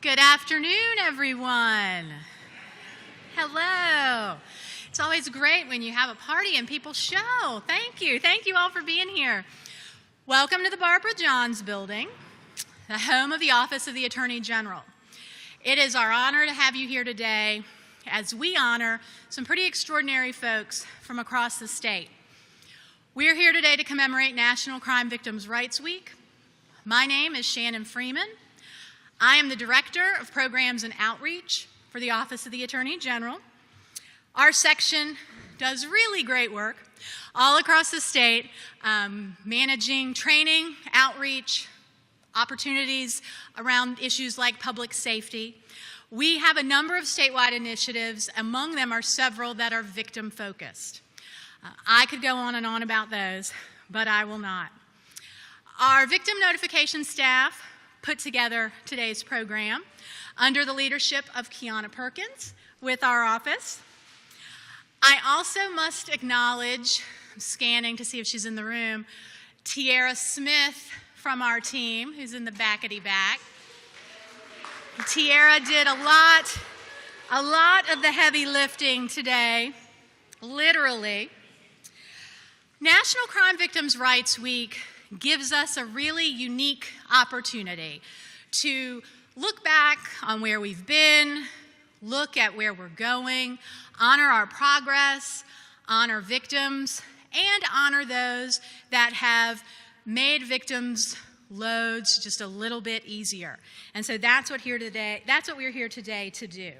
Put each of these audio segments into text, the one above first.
Good afternoon, everyone. Hello. It's always great when you have a party and people show. Thank you. Thank you all for being here. Welcome to the Barbara Johns Building, the home of the Office of the Attorney General. It is our honor to have you here today as we honor some pretty extraordinary folks from across the state. We're here today to commemorate National Crime Victims' Rights Week. My name is Shannon Freeman. I am the Director of Programs and Outreach for the Office of the Attorney General. Our section does really great work all across the state, managing training, outreach, opportunities around issues like public safety. We have a number of statewide initiatives. Among them are several that are victim-focused. I could go on and on about those, but I will not. Our victim notification staff put together today's program under the leadership of Kiana Perkins with our office. I also must acknowledge, I'm scanning to see if she's in the room, Tiara Smith from our team, who's in the backety back. Tiara did a lot of the heavy lifting today, literally. National Crime Victims' Rights Week gives us a really unique opportunity to look back on where we've been, look at where we're going, honor our progress, honor victims, and honor those that have made victims' loads just a little bit easier. And so that's what we're here today to do.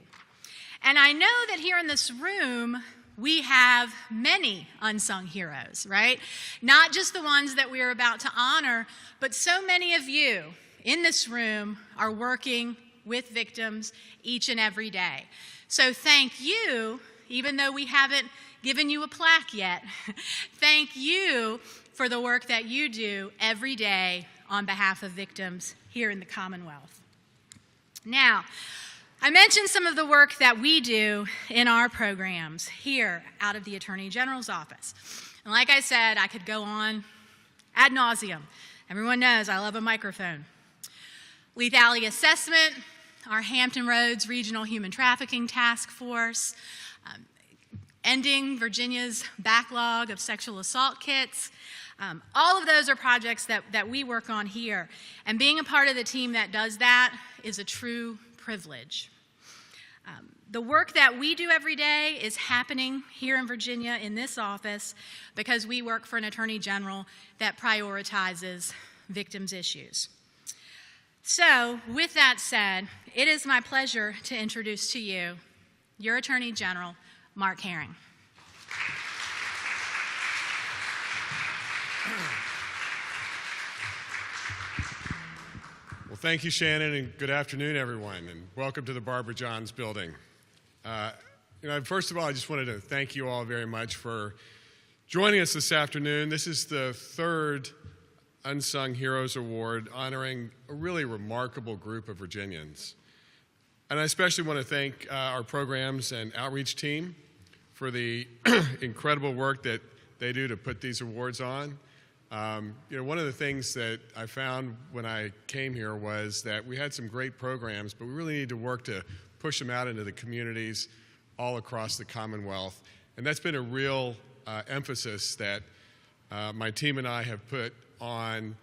And I know that here in this room, we have many unsung heroes, right? Not just the ones that we're about to honor, but so many of you in this room are working with victims each and every day. So thank you, even though we haven't given you a plaque yet, thank you for the work that you do every day on behalf of victims here in the Commonwealth. Now, I mentioned some of the work that we do in our programs here out of the Attorney General's office. And like I said, I could go on ad nauseum. Everyone knows I love a microphone. Lethality assessment, our Hampton Roads Regional Human Trafficking Task Force, ending Virginia's backlog of sexual assault kits. All of those are projects that we work on here. And being a part of the team that does that is a true privilege. The work that we do every day is happening here in Virginia in this office because we work for an Attorney General that prioritizes victims' issues. So, with that said, it is my pleasure to introduce to you your Attorney General, Mark Herring. Well, thank you, Shannon, and good afternoon, everyone, and welcome to the Barbara Johns Building. First of all, I just wanted to thank you all very much for joining us this afternoon. This is the third Unsung Heroes Award honoring a really remarkable group of Virginians. And I especially want to thank our programs and outreach team for the incredible work that they do to put these awards on. One of the things that I found when I came here was that we had some great programs, but we really need to work to push them out into the communities all across the Commonwealth. And that's been a real emphasis that my team and I have put on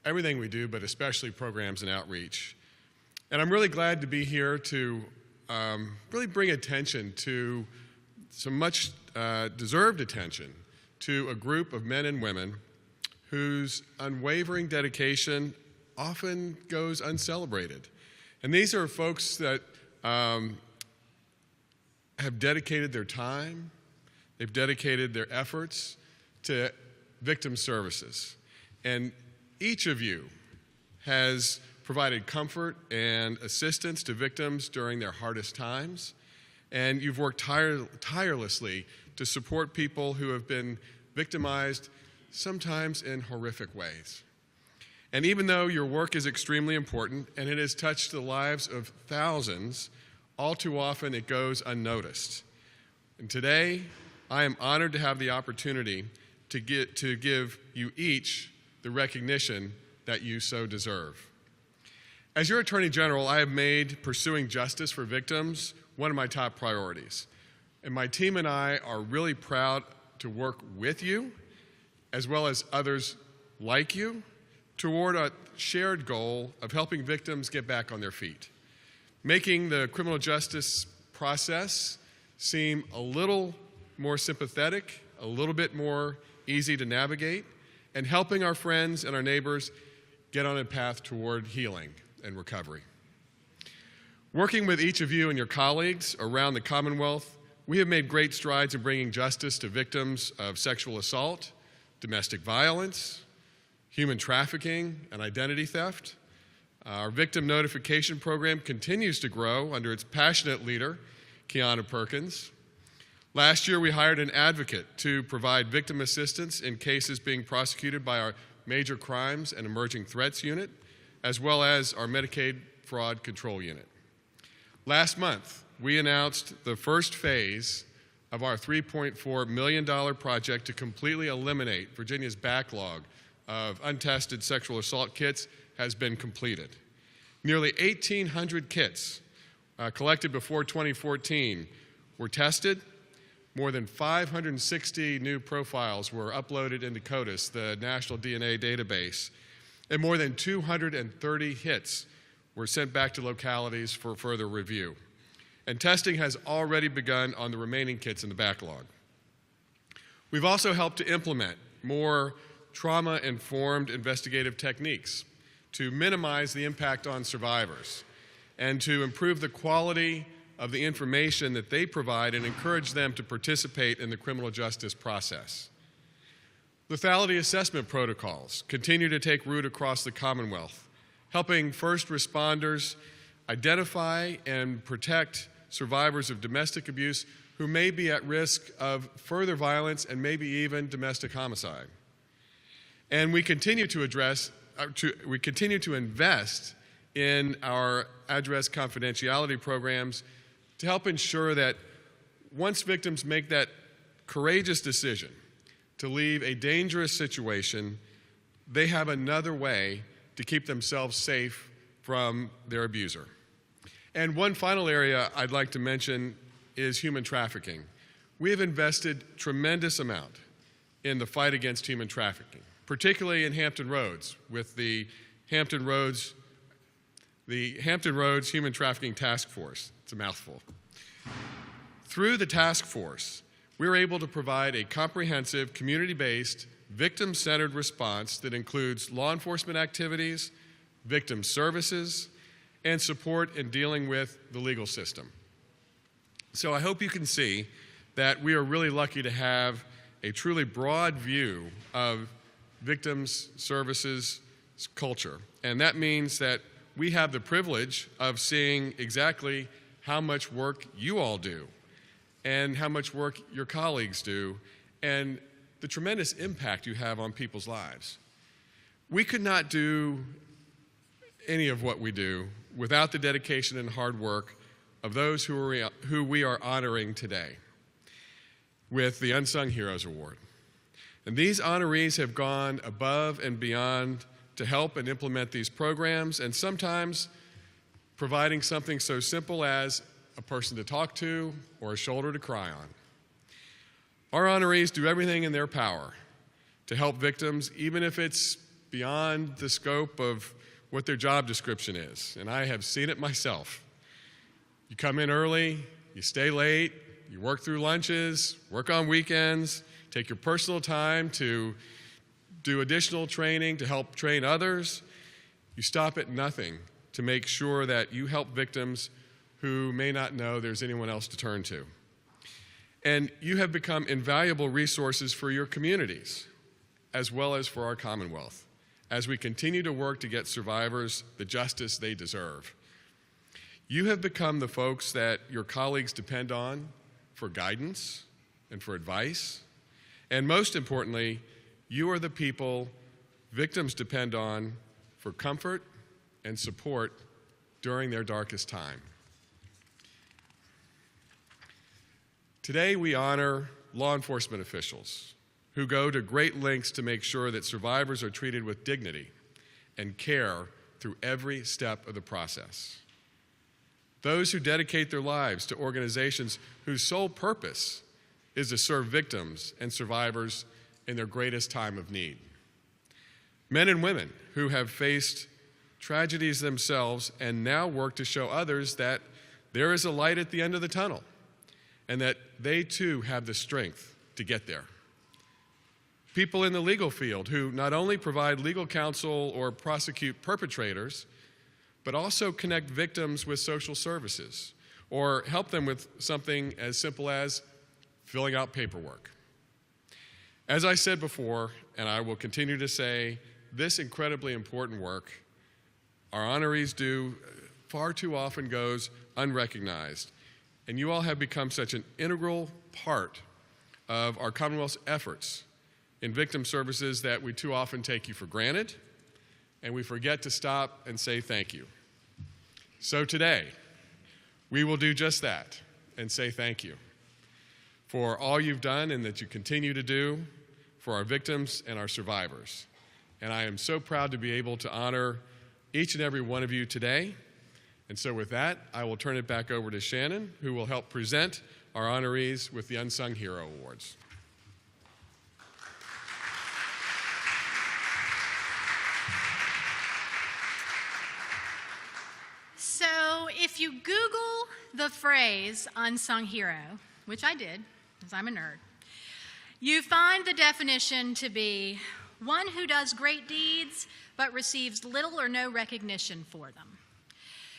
everything we do, but especially programs and outreach. And I'm really glad to be here to really bring attention to some much deserved attention to a group of men and women whose unwavering dedication often goes uncelebrated. And these are folks that have dedicated their time, they've dedicated their efforts to victim services. And each of you has provided comfort and assistance to victims during their hardest times. And you've worked tirelessly to support people who have been victimized, sometimes in horrific ways. And even though your work is extremely important and it has touched the lives of thousands, all too often it goes unnoticed. And today, I am honored to have the opportunity to give you each the recognition that you so deserve. As your Attorney General, I have made pursuing justice for victims one of my top priorities. And my team and I are really proud to work with you, as well as others like you, toward a shared goal of helping victims get back on their feet, making the criminal justice process seem a little more sympathetic, a little bit more easy to navigate, and helping our friends and our neighbors get on a path toward healing and recovery. Working with each of you and your colleagues around the Commonwealth, we have made great strides in bringing justice to victims of sexual assault, domestic violence, human trafficking, and identity theft. Our victim notification program continues to grow under its passionate leader, Kiana Perkins. Last year, we hired an advocate to provide victim assistance in cases being prosecuted by our Major Crimes and Emerging Threats Unit, as well as our Medicaid Fraud Control Unit. Last month, we announced the first phase of our $3.4 million project to completely eliminate Virginia's backlog of untested sexual assault kits has been completed. Nearly 1,800 kits collected before 2014 were tested. More than 560 new profiles were uploaded into CODIS, the National DNA Database, and more than 230 hits were sent back to localities for further review. And testing has already begun on the remaining kits in the backlog. We've also helped to implement more trauma-informed investigative techniques to minimize the impact on survivors and to improve the quality of the information that they provide and encourage them to participate in the criminal justice process. Lethality assessment protocols continue to take root across the Commonwealth, helping first responders identify and protect survivors of domestic abuse who may be at risk of further violence and maybe even domestic homicide. And we continue to invest in our address confidentiality programs to help ensure that once victims make that courageous decision to leave a dangerous situation, they have another way to keep themselves safe from their abuser. And one final area I'd like to mention is human trafficking. We have invested tremendous amount in the fight against human trafficking, particularly in Hampton Roads with the Hampton Roads Human Trafficking Task Force. It's a mouthful. Through the task force, we were able to provide a comprehensive, community-based, victim-centered response that includes law enforcement activities, victim services, and support in dealing with the legal system. So I hope you can see that we are really lucky to have a truly broad view of victims services culture. And that means that we have the privilege of seeing exactly how much work you all do and how much work your colleagues do and the tremendous impact you have on people's lives. We could not do any of what we do without the dedication and hard work of those who we are honoring today with the Unsung Heroes Award. And these honorees have gone above and beyond to help and implement these programs, and sometimes providing something so simple as a person to talk to or a shoulder to cry on. Our honorees do everything in their power to help victims, even if it's beyond the scope of what their job description is, and I have seen it myself. You come in early, you stay late, you work through lunches, work on weekends, take your personal time to do additional training to help train others. You stop at nothing to make sure that you help victims who may not know there's anyone else to turn to. And you have become invaluable resources for your communities, as well as for our Commonwealth, as we continue to work to get survivors the justice they deserve. You have become the folks that your colleagues depend on for guidance and for advice. And most importantly, you are the people victims depend on for comfort and support during their darkest time. Today we honor law enforcement officials who go to great lengths to make sure that survivors are treated with dignity and care through every step of the process. Those who dedicate their lives to organizations whose sole purpose is to serve victims and survivors in their greatest time of need. Men and women who have faced tragedies themselves and now work to show others that there is a light at the end of the tunnel and that they too have the strength to get there. People in the legal field who not only provide legal counsel or prosecute perpetrators, but also connect victims with social services or help them with something as simple as filling out paperwork. As I said before, and I will continue to say, this incredibly important work our honorees do far too often goes unrecognized. And you all have become such an integral part of our Commonwealth's efforts in victim services that we too often take you for granted, and we forget to stop and say thank you. So today, we will do just that and say thank you for all you've done and that you continue to do for our victims and our survivors. And I am so proud to be able to honor each and every one of you today. And so with that, I will turn it back over to Shannon, who will help present our honorees with the Unsung Hero Awards. So if you Google the phrase unsung hero, which I did, because I'm a nerd, you find the definition to be one who does great deeds but receives little or no recognition for them.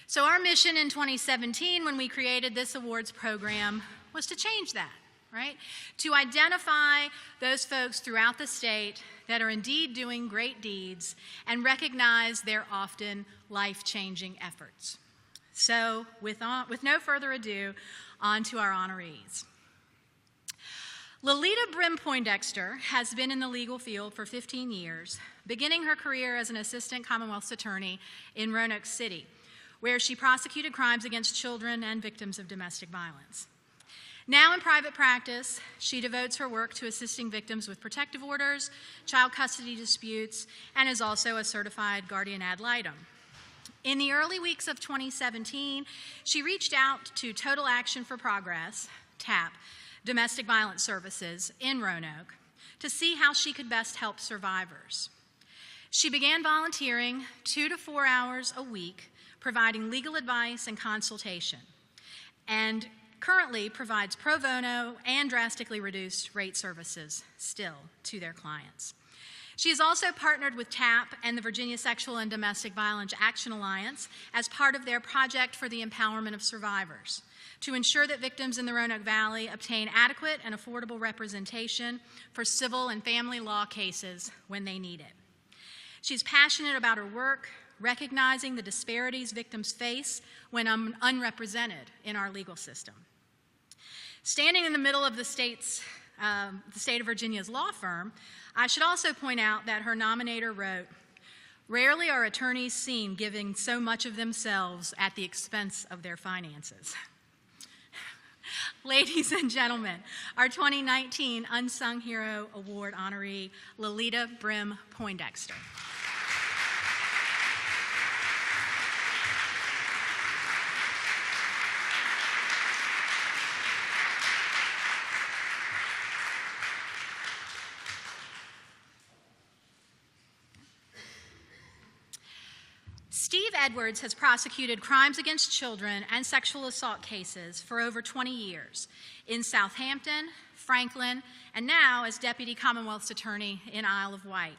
So our mission in 2017 when we created this awards program was to change that, right? To identify those folks throughout the state that are indeed doing great deeds and recognize their often life-changing efforts. So with no further ado, on to our honorees. Lolita Brim Poindexter has been in the legal field for 15 years, beginning her career as an assistant Commonwealth's attorney in Roanoke City, where she prosecuted crimes against children and victims of domestic violence. Now in private practice, she devotes her work to assisting victims with protective orders, child custody disputes, and is also a certified guardian ad litem. In the early weeks of 2017, she reached out to Total Action for Progress, TAP, Domestic Violence Services in Roanoke, to see how she could best help survivors. She began volunteering 2 to 4 hours a week, providing legal advice and consultation, and currently provides pro bono and drastically reduced rate services still to their clients. She has also partnered with TAP and the Virginia Sexual and Domestic Violence Action Alliance as part of their Project for the Empowerment of Survivors to ensure that victims in the Roanoke Valley obtain adequate and affordable representation for civil and family law cases when they need it. She's passionate about her work, recognizing the disparities victims face when unrepresented in our legal system. Standing in the middle of the state of Virginia's law firm, I should also point out that her nominator wrote, "Rarely are attorneys seen giving so much of themselves at the expense of their finances." Ladies and gentlemen, our 2019 Unsung Hero Award honoree, Lolita Brim Poindexter. Steve Edwards has prosecuted crimes against children and sexual assault cases for over 20 years in Southampton, Franklin, and now as Deputy Commonwealth's Attorney in Isle of Wight.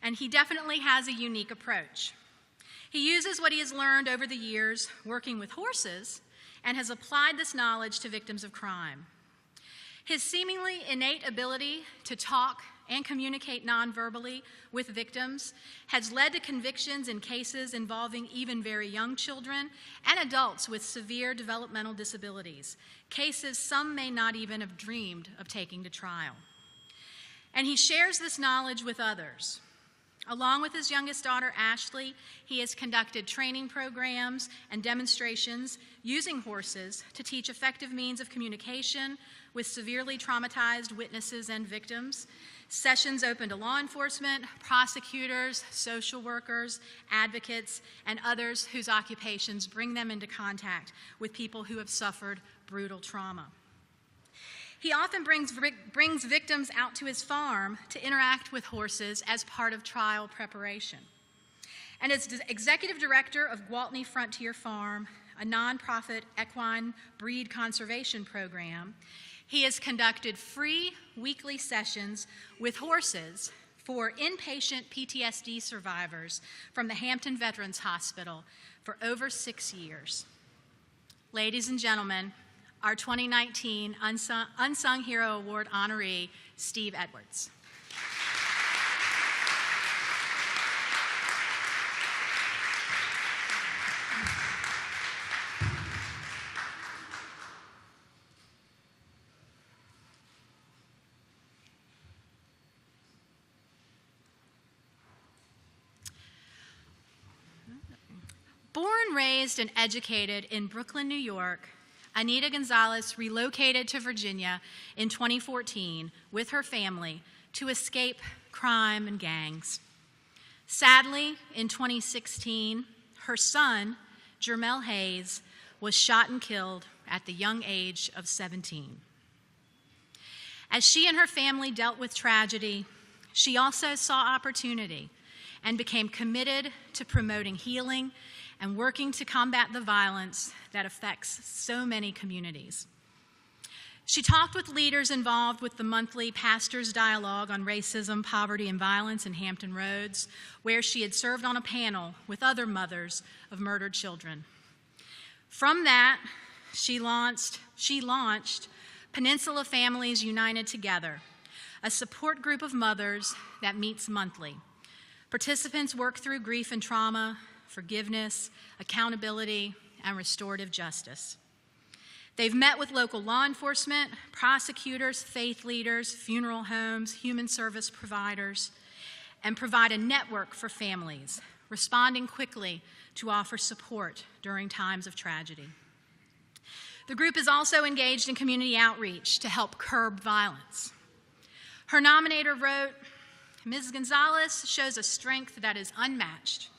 And he definitely has a unique approach. He uses what he has learned over the years working with horses and has applied this knowledge to victims of crime. His seemingly innate ability to talk and communicate non-verbally with victims has led to convictions in cases involving even very young children and adults with severe developmental disabilities, cases some may not even have dreamed of taking to trial. And he shares this knowledge with others. Along with his youngest daughter, Ashley, he has conducted training programs and demonstrations using horses to teach effective means of communication with severely traumatized witnesses and victims, Sessions open to law enforcement, prosecutors, social workers, advocates, and others whose occupations bring them into contact with people who have suffered brutal trauma. He often brings victims out to his farm to interact with horses as part of trial preparation. And as executive director of Gwaltney Frontier Farm, a nonprofit equine breed conservation program, he has conducted free weekly sessions with horses for inpatient PTSD survivors from the Hampton Veterans Hospital for over 6 years. Ladies and gentlemen, our 2019 Unsung Hero Award honoree, Steve Edwards. Born, raised, and educated in Brooklyn, New York, Anita Gonzalez relocated to Virginia in 2014 with her family to escape crime and gangs. Sadly, in 2016, her son, Jermel Hayes, was shot and killed at the young age of 17. As she and her family dealt with tragedy, she also saw opportunity and became committed to promoting healing and working to combat the violence that affects so many communities. She talked with leaders involved with the monthly Pastors' Dialogue on Racism, Poverty, and Violence in Hampton Roads, where she had served on a panel with other mothers of murdered children. From that, she launched Peninsula Families United Together, a support group of mothers that meets monthly. Participants work through grief and trauma, forgiveness, accountability, and restorative justice. They've met with local law enforcement, prosecutors, faith leaders, funeral homes, human service providers, and provide a network for families, responding quickly to offer support during times of tragedy. The group is also engaged in community outreach to help curb violence. Her nominator wrote, "Ms. Gonzalez shows a strength that is unmatched,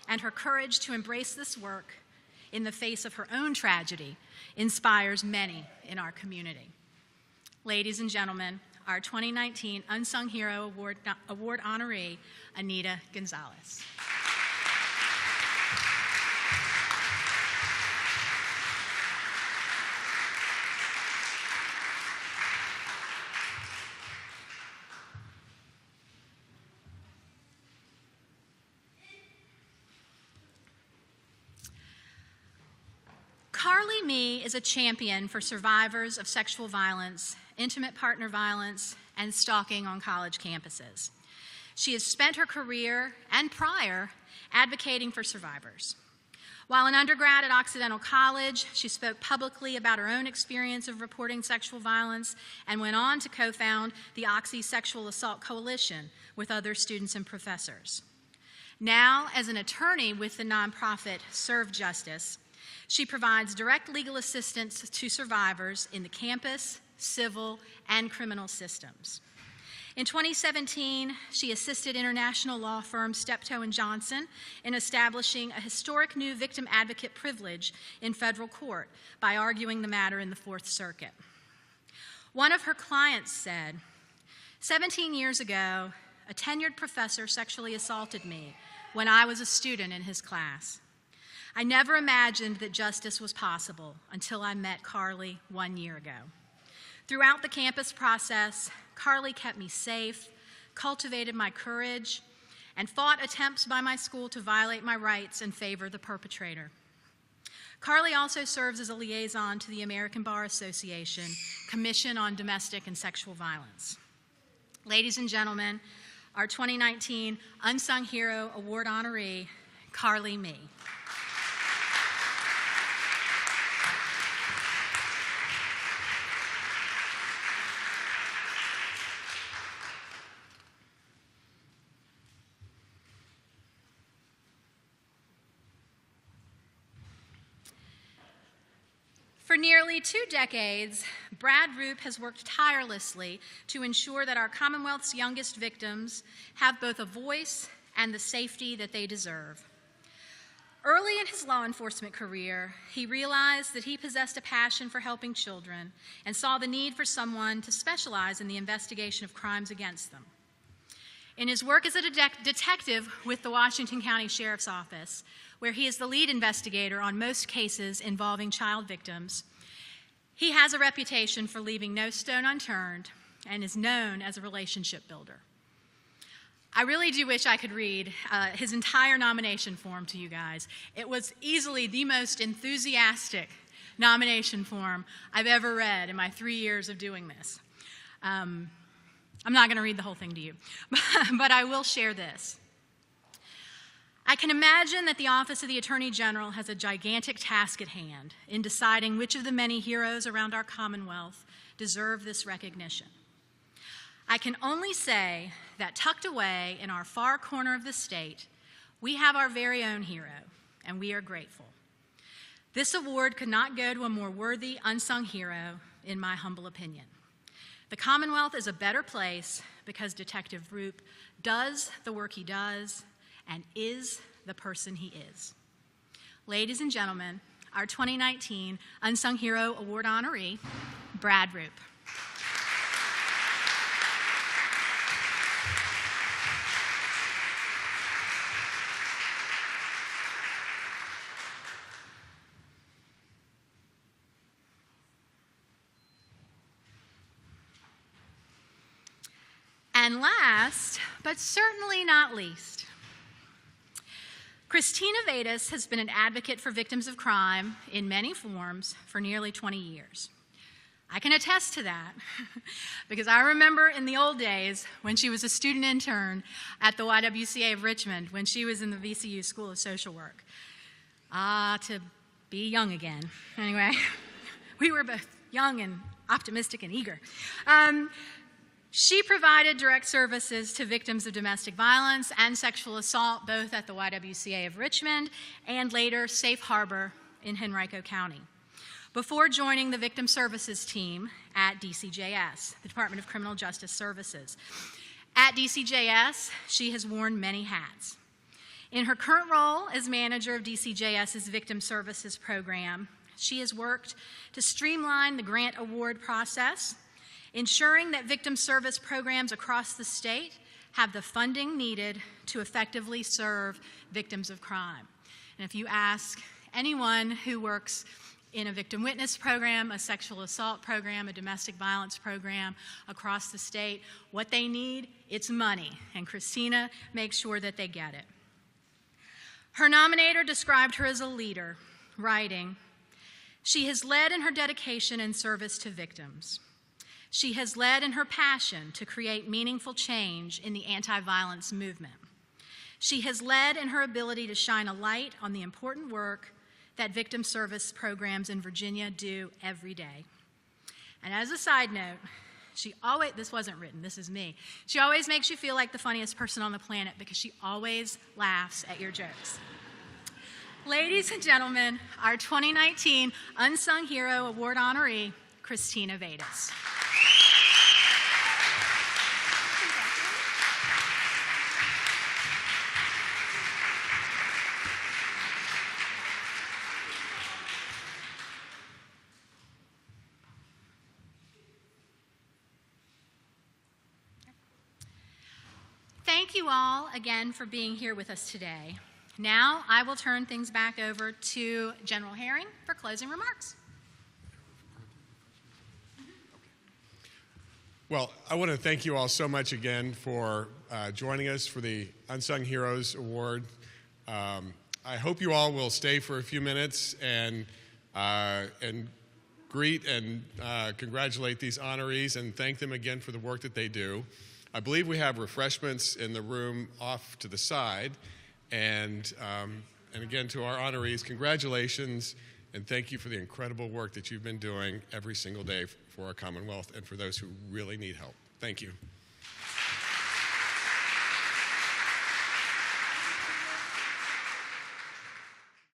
and her courage to embrace this work in the face of her own tragedy inspires many in our community." Ladies and gentlemen, our 2019 Unsung Hero Award honoree, Anita Gonzalez. Carly Mee is a champion for survivors of sexual violence, intimate partner violence, and stalking on college campuses. She has spent her career and prior advocating for survivors. While an undergrad at Occidental College, she spoke publicly about her own experience of reporting sexual violence and went on to co-found the Oxy Sexual Assault Coalition with other students and professors. Now, as an attorney with the nonprofit Serve Justice, she provides direct legal assistance to survivors in the campus, civil, and criminal systems. In 2017, she assisted international law firm Steptoe & Johnson in establishing a historic new victim advocate privilege in federal court by arguing the matter in the Fourth Circuit. One of her clients said, "17 years ago, a tenured professor sexually assaulted me when I was a student in his class. I never imagined that justice was possible until I met Carly 1 year ago. Throughout the campus process, Carly kept me safe, cultivated my courage, and fought attempts by my school to violate my rights and favor the perpetrator." Carly also serves as a liaison to the American Bar Association Commission on Domestic and Sexual Violence. Ladies and gentlemen, our 2019 Unsung Hero Award honoree, Carly Mee. For nearly 2 decades, Brad Roop has worked tirelessly to ensure that our Commonwealth's youngest victims have both a voice and the safety that they deserve. Early in his law enforcement career, he realized that he possessed a passion for helping children and saw the need for someone to specialize in the investigation of crimes against them. In his work as a detective with the Washington County Sheriff's Office, where he is the lead investigator on most cases involving child victims, he has a reputation for leaving no stone unturned and is known as a relationship builder. I really do wish I could read his entire nomination form to you guys. It was easily the most enthusiastic nomination form I've ever read in my 3 years of doing this. I'm not going to read the whole thing to you, but I will share this. I can imagine that the Office of the Attorney General has a gigantic task at hand in deciding which of the many heroes around our Commonwealth deserve this recognition. I can only say that tucked away in our far corner of the state, we have our very own hero, and we are grateful. This award could not go to a more worthy unsung hero, in my humble opinion. The Commonwealth is a better place because Detective Roop does the work he does and is the person he is. Ladies and gentlemen, our 2019 Unsung Hero Award honoree, Brad Roop. And last, but certainly not least, Christina Vedas has been an advocate for victims of crime in many forms for nearly 20 years. I can attest to that because I remember in the old days when she was a student intern at the YWCA of Richmond when she was in the VCU School of Social Work. To be young again. Anyway, we were both young and optimistic and eager. She provided direct services to victims of domestic violence and sexual assault, both at the YWCA of Richmond and later Safe Harbor in Henrico County, before joining the Victim Services Team at DCJS, the Department of Criminal Justice Services. At DCJS, she has worn many hats. In her current role as manager of DCJS's Victim Services Program, she has worked to streamline the grant award process, ensuring that victim service programs across the state have the funding needed to effectively serve victims of crime. And if you ask anyone who works in a victim witness program, a sexual assault program, a domestic violence program across the state, what they need, it's money, and Christina makes sure that they get it. Her nominator described her as a leader, writing, "She has led in her dedication and service to victims. She has led in her passion to create meaningful change in the anti-violence movement. She has led in her ability to shine a light on the important work that victim service programs in Virginia do every day." And as a side note, this wasn't written, this is me. She always makes you feel like the funniest person on the planet because she always laughs at your jokes. Ladies and gentlemen, our 2019 Unsung Hero Award honoree, Christina Vedas. Thank you all again for being here with us today. Now I will turn things back over to General Herring for closing remarks. Well, I want to thank you all so much again for joining us for the Unsung Heroes Award. I hope you all will stay for a few minutes and greet and congratulate these honorees and thank them again for the work that they do. I believe we have refreshments in the room off to the side. And again, to our honorees, congratulations and thank you for the incredible work that you've been doing every single day for our Commonwealth and for those who really need help. Thank you.